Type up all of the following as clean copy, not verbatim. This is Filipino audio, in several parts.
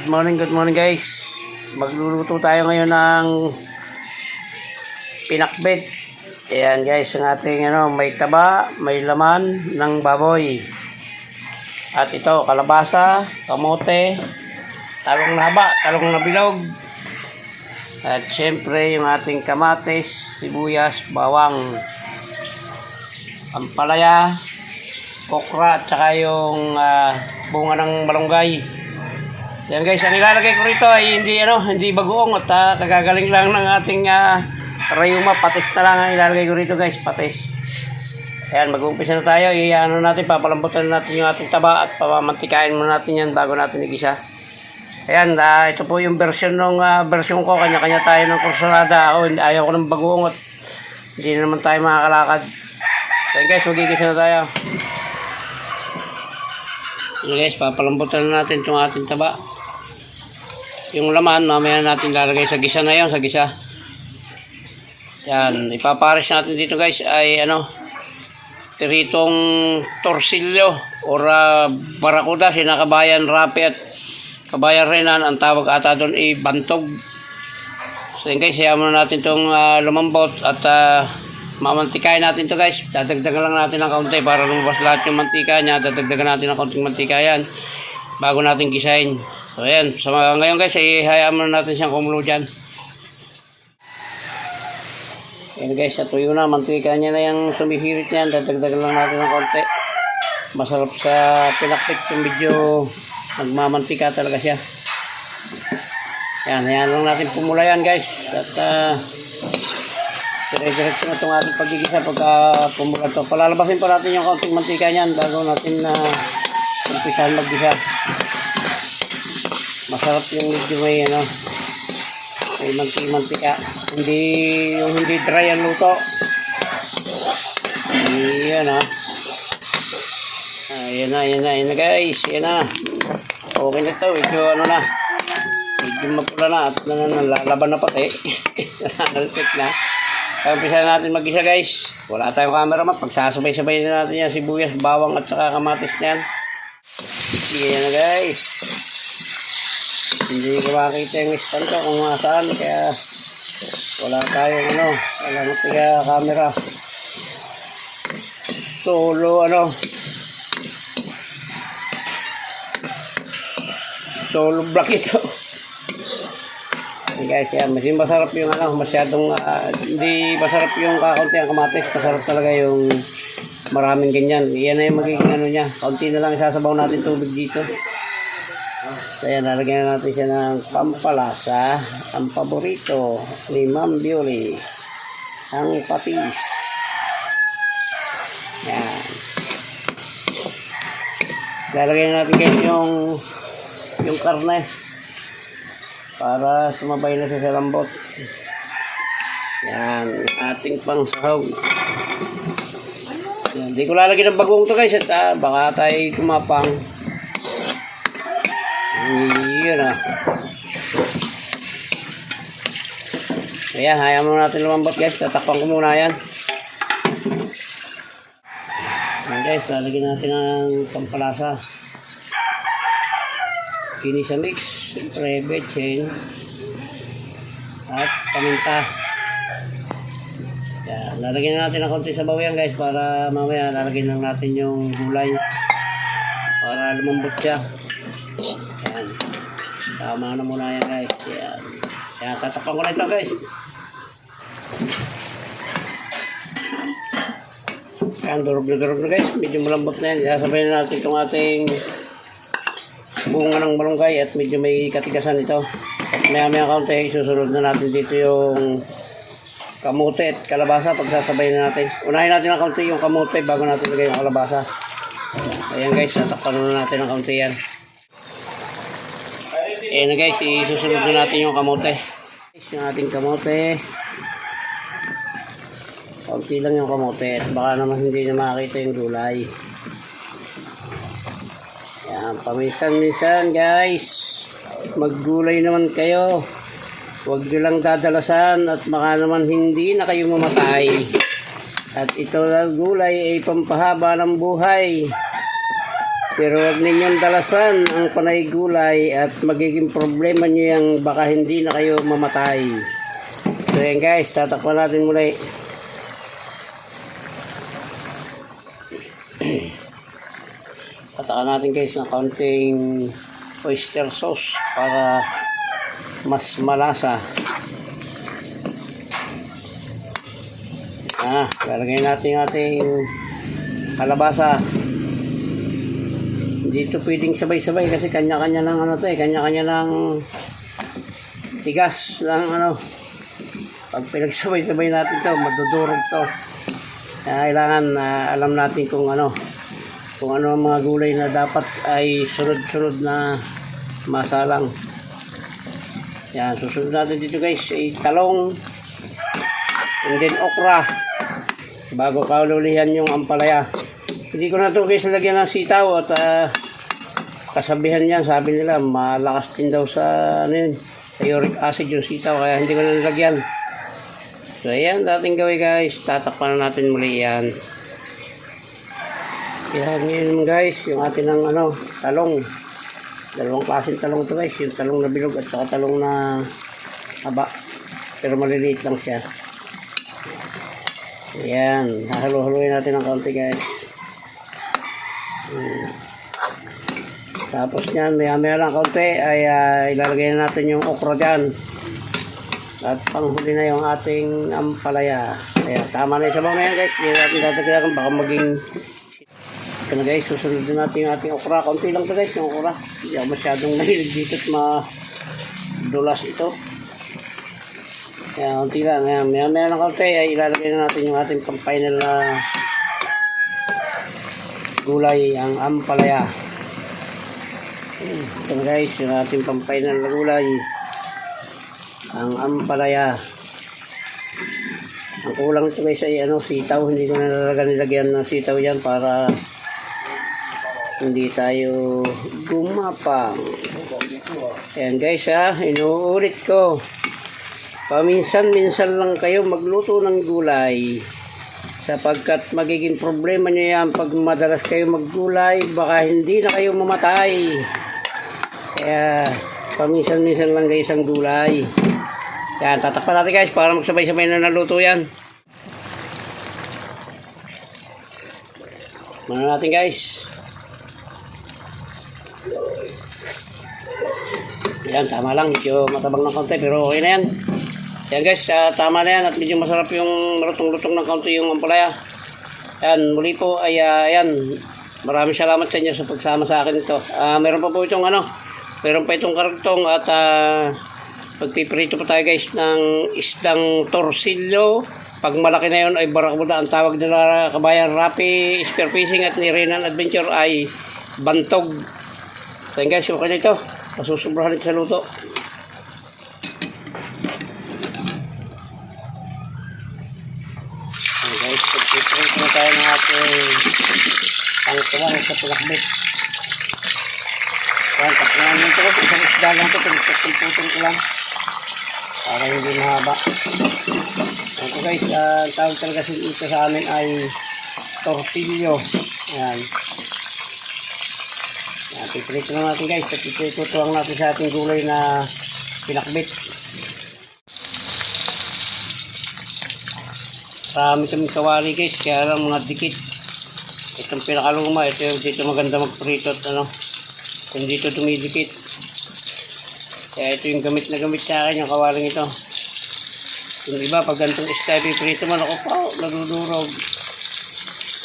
Good morning guys. Magluluto tayo ngayon ng pinakbet. Ayan guys, yung ating may taba, may laman ng baboy. At ito, kalabasa, kamote, talong na haba, talong na bilog. At syempre yung ating kamatis, sibuyas, bawang, ampalaya, okra, at saka yung bunga ng malunggay. Yan guys, ang ilalagay ko rito ay hindi bagoong at kagagaling lang ng ating rayuma. Patis na lang ang ilalagay ko rito guys, patis. Ayan, mag-uumpisa na tayo. Natin, papalambutan natin yung ating taba at pamamantikain muna natin yan bago natin igisa. Ayan, ito po yung version version ko. Kanya-kanya tayo ng kursunada. Ako, ayaw ko ng bagoong at hindi naman tayo makakalakad. Ayan guys, mag-igisa na tayo. Ayan guys, papalambutan na natin itong ating taba. Yung laman, mamaya natin lalagay sa gisa na yun, sa gisa. Yan, ipapares natin dito guys ay tiritong torsilyo or barakuda, sinakabayan rapi at kabayan renan, ang tawag ata doon ay bantog. So yun guys, hayaan muna natin itong lumambot at mamantikain natin to guys. Dadagdagan lang natin ng kaunti para lumabas lahat yung mantika niya. Dadagdagan natin ng kaunting mantika yan bago natin gisahin. So ayan, so ngayon guys, hayaan muna natin siyang kumulo dyan. Ayan guys, tuyo na, mantika niya na yung sumihirit niyan. Dadagdagan lang natin ng kaunti. Masarap sa pinakpit yung medyo nagmamantika talaga siya. Ayan, hayaan lang natin pumula yan guys. At dire-diretso na itong ating pagigisa pagka pumula ito. Palalabasin pa natin yung kaunting mantika niyan bago natin umpisahan maggisa. Masarap yung medyo may may mantika. Hindi dry ang luto. Ayan Ayan na guys. Ayan na. Okay na ito. Medyo medyo mapula na at nalalaban na pati. Nalapit na. Kaya umpisa natin mag-isa guys. Wala tayong cameraman. Pagsasabay-sabay na natin yan. Sibuyas, bawang at saka kamatis na yan. Ayan na guys. Hindi ko makita yung stand ko kung masaan. Kaya wala tayong wala na tiga camera. Solo vlog ito. Guys, yan, masarap yung masyadong hindi masarap yung kakaunti ang kamatis. Masarap talaga yung maraming ganyan. Yan na yung magiging niya. Kaunti na lang isasabaw natin tubig dito. So yan, lalagyan natin siya ng pampalasa. Ang paborito ni Ma'am Bioli, ang patis. Yan. Lalagyan natin guys yung karne para sumabay na sa lambot. Yan, ating pang sahog. Yan, di ko lalagyan ng bagong to guys at baka tayo tumapang. Yan Ayan, hayaan mo natin lumambot guys. Tatakpan ko muna yan. Ayan guys, lalagyan natin ng pampalasa. Kinisa mix, siyempre betchin at paminta. Yan, lalagyan natin ng konti sabaw yan guys para mamaya lalagyan lang natin yung gulay para lumambot siya. Yan, tama na muna yan guys. Yan, tatakpan ko na ito guys. Yan, durog na guys, medyo malambot na yan. Sasabay na natin itong ating bunga ng malunggay at medyo may katigasan ito. At maya kaunti, susunod na natin dito yung kamote at kalabasa. Pagsasabay na natin, unahin natin ng kaunti yung kamote bago natin lagay yung kalabasa. Ayan guys, tatakpan na natin ng kaunti yan. Ayan na guys, isusunod na natin yung kamote. Yung ating kamote, kaunti lang yung kamote at baka naman hindi na makakita yung gulay. Yan, paminsan-minsan guys, maggulay naman kayo. Huwag nyo lang dadalasan at baka naman hindi na kayo mamatay. At ito na gulay ay pampahaba ng buhay. Pero huwag ninyong dalasan ang panay gulay at magiging problema nyo yung baka hindi na kayo mamatay. So yan guys, tatakpan natin muli. Tatakpan natin guys ng kaunting oyster sauce para mas malasa. Lalagay natin ating kalabasa. Dito pwedeng sabay-sabay kasi kanya-kanya lang ano to kanya-kanya lang tigas lang ano. Pag pinagsabay-sabay natin to, madudurog to. Kailangan alam natin kung ano ang mga gulay na dapat ay sunod-sunod na masalang. Yan, susunod natin dito guys ay talong and then okra bago kaululihan yung ampalaya. Hindi ko na ito guys lagyan ng sitaw at kasabihan yan, sabi nila malakas din daw sa ano yun, sa uric acid yung sitaw, kaya hindi ko na nilagyan. So ayan, dating gawin guys, tatakpan na natin muli yan. Yan ngayon guys, yung atin ng ano, talong. Dalawang klaseng talong ito guys, yung talong na bilog at saka talong na haba, pero maliliit lang siya. Ayan, hahalo-haloin natin ng kaunti guys. Tapos yan, maya lang kaunti ay ilalagay na natin yung okra dyan. At panghuli na yung ating ampalaya. Kaya tama na yung sabaw na yan guys. Hindi natin tatagdagan, baka maging ito na guys, susunod din natin yung ating okra. Kaunti lang ito guys, yung okra. Hindi ako masyadong mahilig dito at madulas ito. Kaya kaunti lang. Maya lang kaunti ay ilalagay na natin yung ating pang-final na gulay, ang ampalaya. Ito na guys, yung ating pang-final na gulay, ang ampalaya. Ang kulang ito guys ay sitaw. Hindi ko na nilagyan ng sitaw yan para hindi tayo gumapang. Ayan guys inuulit ko, paminsan-minsan lang kayo magluto ng gulay, sapagkat magiging problema nyo yan pag madalas kayo maggulay, baka hindi na kayo mamatay. Kaya paminsan-minsan lang guys ang gulay. Yan, tatakpan natin guys para magsabay-sabay na naluto yan. Mano natin guys. Yan, tama lang, medyo matabang ng konti pero okay na yan. Yan guys, tama na yan at medyo masarap yung marutong-lutong ng kaunti yung ampalaya. Yan, muli po ay yan, maraming salamat sa inyo sa pagsama sa akin ito. Meron pa po itong meron pa itong karagtong at magpiprito pa tayo guys ng isdang torsilyo. Pag malaki na yun ay barakuda. Ang tawag nila kabayan Rapi Spearfishing at ni Renan Adventure ay bantog. So guys, okay na ito. Masusobrahan ito sa luto. Guys, pag-prito na tayo ng ating pangtuwang sa pinakbit. Yan, tapunan nito ko. Isang isda lang ito. Pinagputong ko lang para hindi mahaba. Ito guys, tawag talaga ito sa amin ay tortillo. Yan. Piprito na natin guys. Tutuwang natin sa ating gulay na pinakbit. Marami kaming kawali guys, kaya lang mga dikit. Itong pinakaluma, ito yung dito maganda magprito at kung dito dumidikit. Kaya ito yung gamit na gamit sa akin, yung kawaling ito. Yung iba, pag gantong isda piprito man ako pa, nadudurog.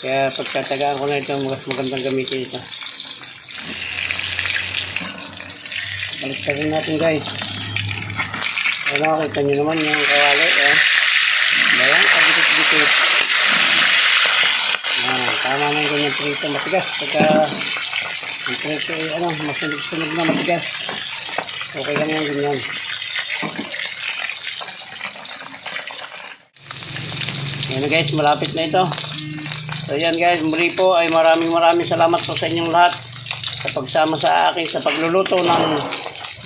Kaya pagkatagaan ko na ito, mas magandang gamitin ito. Baliktagin natin guys. Ano, kita nyo naman yung kawali. Bayan, pagdikit-dikit. Tama na yung ganyan prito. Matigas. Pagka yung prito ay masunog-sunog na matigas. Okay lang yan ganyan. Ayan guys, malapit na ito. So yan guys, muli po ay maraming salamat po sa inyong lahat sa pagsama sa akin sa pagluluto ng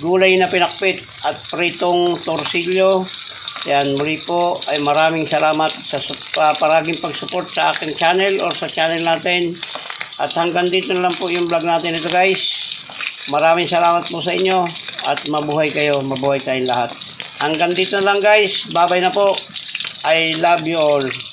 gulay na pinakpit at pritong torsilyo. Yan, muli po ay maraming salamat sa paraging pag-support sa aking channel or sa channel natin. At hanggang dito na lang po yung vlog natin ito guys. Maraming salamat po sa inyo at mabuhay kayo, mabuhay tayong lahat. Hanggang dito na lang guys. Bye-bye na po. I love you all.